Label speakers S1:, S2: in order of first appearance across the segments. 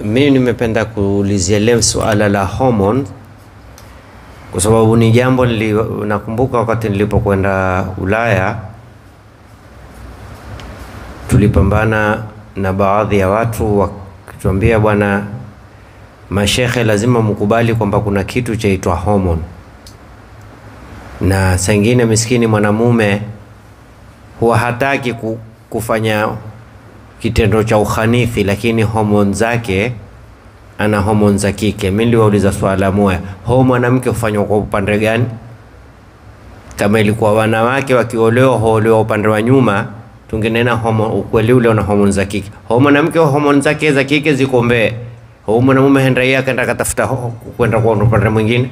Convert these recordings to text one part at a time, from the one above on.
S1: Mimi nimependa kuulizia leo suala la hormone kwa sababu ni jambo nakumbuka wakati nilipokwenda Ulaya tulipambana na baadhi ya watu wakituambia, bwana mashekhe, lazima mkubali kwamba kuna kitu chaitwa hormone. Na saa nyingine miskini mwanamume huwa hataki kufanya kitendo cha ukhanithi, lakini hormone zake ana hormone za kike. Mimi niliwauliza swala moja, mwanamke hufanywa kwa upande gani? Kama ilikuwa wanawake wakiolewa huolewa upande wa nyuma, tungenena hormone ukweli ule una hormone za kike. Mwanamke hormone zake za kike ziko mbele. Mwanamume hendaia akaenda katafuta kwenda kwa upande mwingine.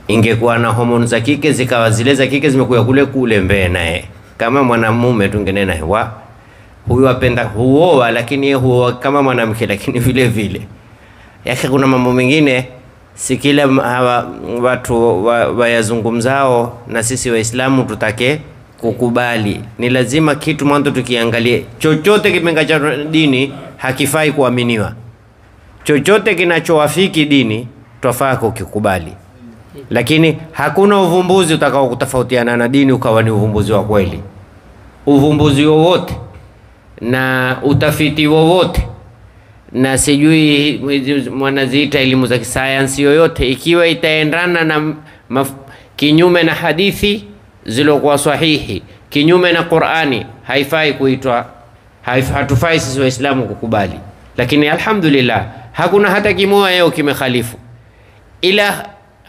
S1: Ingekuwa na hormone za kike zikawa zile za kike zimekuja kule mbele naye. Kama mwanamume tungenena huyu apenda huoa, lakini huoa kama mwanamke, lakini vile vile yake kuna mambo mengine si kila watu wayazungumzao na sisi Waislamu tutake kukubali. Ni lazima kitu mwanzo tukiangalie, chochote kipenga cha dini hakifai kuaminiwa. Chochote kinachowafiki dini twafaa kukikubali, lakini hakuna uvumbuzi utakao kutofautiana na dini ukawa ni uvumbuzi wa kweli. Uvumbuzi wowote na utafiti wowote na sijui mwanaziita elimu za kisayansi yoyote, ikiwa itaendana na kinyume na hadithi zilokuwa sahihi, kinyume na Qur'ani, haifai kuitwa, hatufai sisi Waislamu kukubali. Lakini alhamdulillah hakuna hata kimoja yao kimekhalifu, ila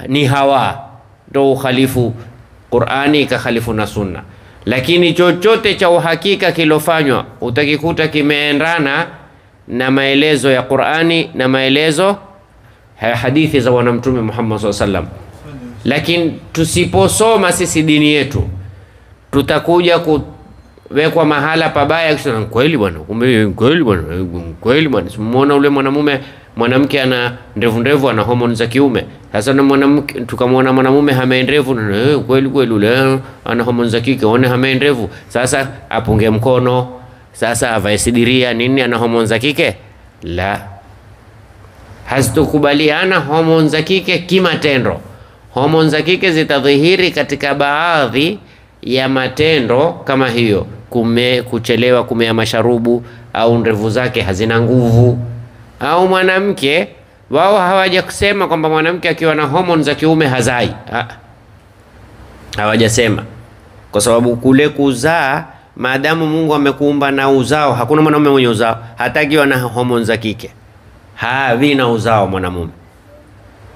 S1: ni hawa ndo ukhalifu Qur'ani ikakhalifu na Sunna. Lakini chochote cha uhakika kilofanywa utakikuta kimeendana na maelezo ya Qur'ani na maelezo ya hadithi za Bwana Mtume Muhammad SAW. Lakini tusiposoma sisi dini yetu tutakuja kuwekwa mahala pabaya kusema kweli bwana, kumbe kweli bwana, kweli bwana. Simuona ule mwanamke ana ndevu ana hormone za kiume. Sasa na mwanamke tukamwona mwanamume hame ndevu, kweli ule ana hormone za kike, one hame ndevu. Sasa apunge mkono, sasa avae sidiria nini, ana hormone za kike? La, hazitokubaliana hormone za kike kimatendo. Hormone za kike zitadhihiri katika baadhi ya matendo kama hiyo, kuchelewa kumea masharubu, au ndevu zake hazina nguvu. Au mwanamke wao hawaja kusema kwamba mwanamke akiwa na hormone za kiume hazai. Hawajasema, kwa sababu kule kuzaa, maadamu Mungu amekuumba na uzao, hakuna mwanamume mwenye uzao hatakiwa na hormone za kike. Havina uzao mwanamume,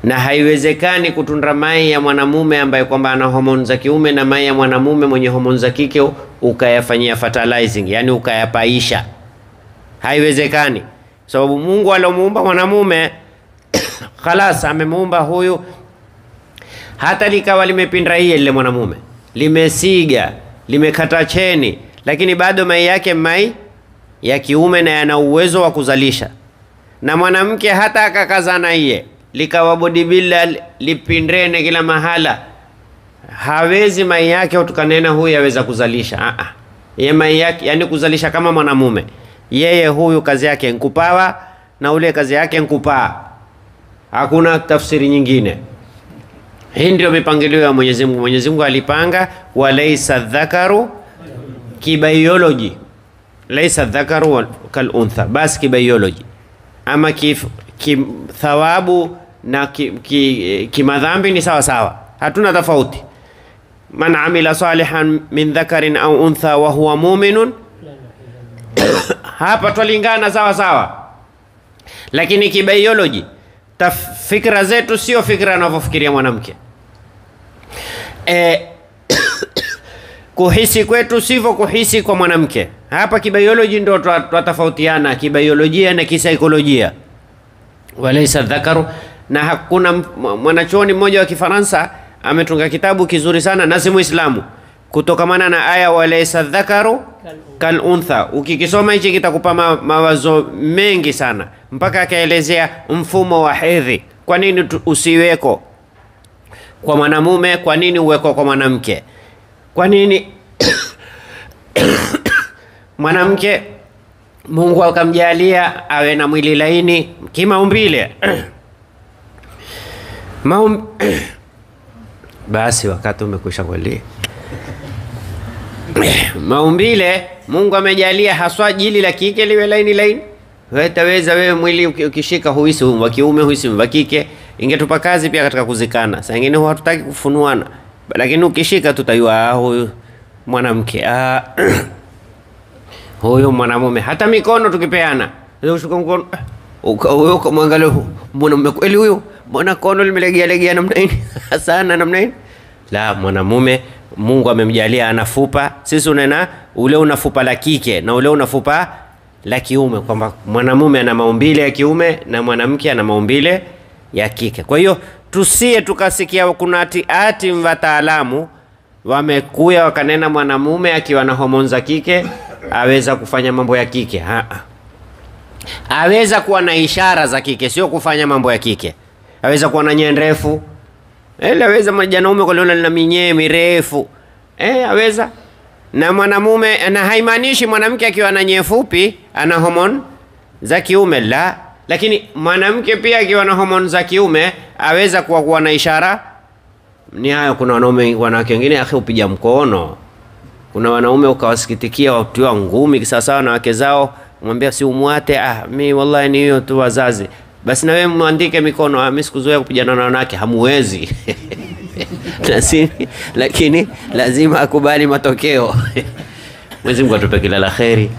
S1: na haiwezekani kutunda mai ya mwanamume ambaye kwamba ana hormone za kiume na mai ya mwanamume mwenye hormone za kike ukayafanyia fertilizing, yani ukayapaisha. Haiwezekani, sababu Mungu alomuumba mwanamume khalas amemuumba huyu, hata likawa limepinda ile mwanamume limesiga limekata cheni, lakini bado mai yake mai ya kiume na yana uwezo wa kuzalisha. Na mwanamke hata akakazana iye likawa bodybuilder lipindrene kila mahala, hawezi mai yake utukanena huyu aweza kuzalisha. Ye mai yake yani kuzalisha kama mwanamume, yeye huyu kazi yake nkupawa na ule kazi yake nkupaa. Hakuna tafsiri nyingine. Hii ndio mipangilio ya Mwenyezi Mungu. Mwenyezi Mungu alipanga walaysa dhakaru kibiology, laysa dhakaru kal untha, basi kibiology. Ama thawabu na kimadhambi ni sawa sawa, hatuna tofauti. Man amila salihan min dhakarin au untha wa huwa mu'minun, hapa twalingana sawa sawa. Lakini kibiology fikra zetu sio fikra anavyofikiria mwanamke. Kuhisi kwetu sivyo kuhisi kwa mwanamke. Hapa kibiology ndio twatofautiana, kibiolojia na kisaikolojia. Walaysa dhakaru, na hakuna mwanachuoni mmoja wa Kifaransa ametunga kitabu kizuri sana, na si Muislamu, kutokamana na aya walaysa dhakaru kal untha. Ukikisoma hichi kitakupa mawazo mengi sana, mpaka akaelezea mfumo wa hedhi. Kwa nini usiweko kwa mwanamume, kwa nini uweko kwa mwanamke? Kwa nini mwanamke Mungu akamjalia awe na mwili laini kimaumbile. Basi wakati umekwisha kweli. Maumbile Mungu amejalia haswa jili la kike liwe laini. Utaweza wewe mwili ukishika huisi wa kiume huisi wa kike. Ingetupa kazi pia katika kuzikana. Saa nyingine hatutaki kufunuana. Lakini ukishika tutayua huyu mwanamke. Huyu mwanamume. Hata mikono tukipeana. Ushika mkono. Wewe ukamwangalia mwanamume kweli huyu? Mbona kono limelegea namna hii? Sana namna hii? La, mwanamume Mungu amemjalia anafupa. Sisi unena ule unafupa la kike na ule unafupa la kiume, kwamba mwanamume ana maumbile ya kiume na mwanamke ana maumbile ya kike. Kwa hiyo tusie tukasikia kuna ati wataalamu wamekuya wakanena mwanamume akiwa na homoni za kike aweza kufanya mambo ya kike. Aweza kuwa na ishara za kike, sio kufanya mambo ya kike. Aweza kuwa na nyee ndefu. Aweza mwanaume kuliona na minyee mirefu. Aweza. Na mwanamume, na haimaanishi mwanamke akiwa na nyee fupi ana homoni za kiume, la. Lakini mwanamke pia akiwa na homoni za kiume aweza kuwa na ishara. Ni hayo. Kuna wanawake wengine akhi upiga mkono. Kuna wanaume ukawasikitikia watiwa ngumi sawasawa na wake zao, mwambia si umwate, mimi wallahi ni hiyo tu wazazi. Basi na wewe muandike mikono, mimi sikuzoea kupigana na wanawake, hamuwezi. Lakini lazima akubali matokeo. Mwenyezi Mungu atupe kila la kheri.